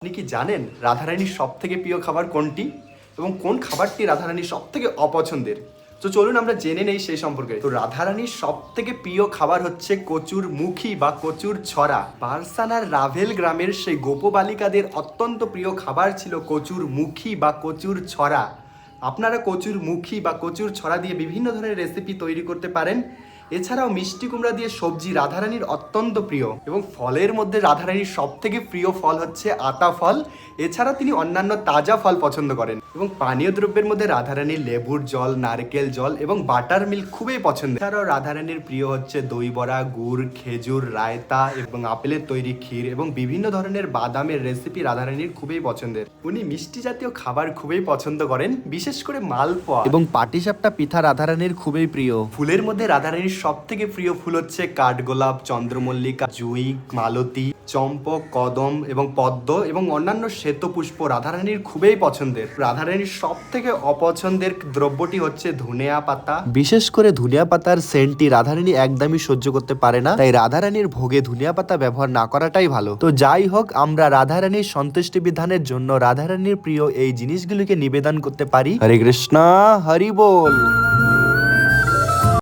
আপনি কি জানেন রাধারানীর সব থেকে প্রিয় খাবার কোনটি এবং কোন খাবারটি রাধারানীর সব থেকে অপছন্দের? তো চলুন আমরা জেনে নেই সেই সম্পর্কে। তো রাধারানীর সব থেকে প্রিয় খাবার হচ্ছে কচুর মুখী বা কচুর ছড়া। বার্সানার রাভেল গ্রামের সেই গোপবালিকাদের অত্যন্ত প্রিয় খাবার ছিল কচুর মুখী বা কচুর ছড়া। আপনারা কচুর মুখী বা কচুর ছড়া দিয়ে বিভিন্ন ধরনের রেসিপি তৈরি করতে পারেন। এছাড়াও মিষ্টি কুমড়া দিয়ে সবজি রাধারানীর অত্যন্ত প্রিয় এবং ফলের মধ্যে রাধারানীর সব থেকে প্রিয় ফল হচ্ছে আতা ফল। এছাড়া তিনি অন্যান্য তাজা ফল পছন্দ করেন এবং পানীয় দ্রব্যের মধ্যে রাধারানীর লেবুর জল, নারকেল জল এবং বাটার মিল্ক খুবই পছন্দ। এছাড়াও রাধারানীর প্রিয় হচ্ছে দই বড়া, গুড়, খেজুর, রায়তা এবং আপেলের তৈরি ক্ষীর এবং বিভিন্ন ধরনের বাদামের রেসিপি রাধারানীর খুবই পছন্দের। উনি মিষ্টি জাতীয় খাবার খুবই পছন্দ করেন, বিশেষ করে মালপোয়া এবং পাটিসাপটা পিঠা রাধারানীর খুবই প্রিয়। ফুলের মধ্যে রাধারানীর সব থেকে প্রিয় ফুল হচ্ছে কাঠগোলাপ, চন্দ্রমল্লিকা, জুঁই, মালতী, চম্পক, কদম এবং পদ্ম এবং অন্যান্য শ্বেতপুষ্প রাধারানীর খুবই পছন্দের। রাধারানীর সব থেকে অপছন্দের দ্রব্যটি হচ্ছে ধনিয়া পাতা। বিশেষ করে ধনিয়া পাতার সেন্টটি রাধারানী একদমই সহ্য করতে পারে না, তাই রাধারানীর ভোগে ধনিয়া পাতা ব্যবহার না করাটাই ভালো। তো যাই হোক, আমরা রাধারানীর সন্তুষ্টি বিধানের জন্য রাধারানীর প্রিয় এই জিনিসগুলিকে নিবেদন করতে পারি। হরে কৃষ্ণ, হরি বল।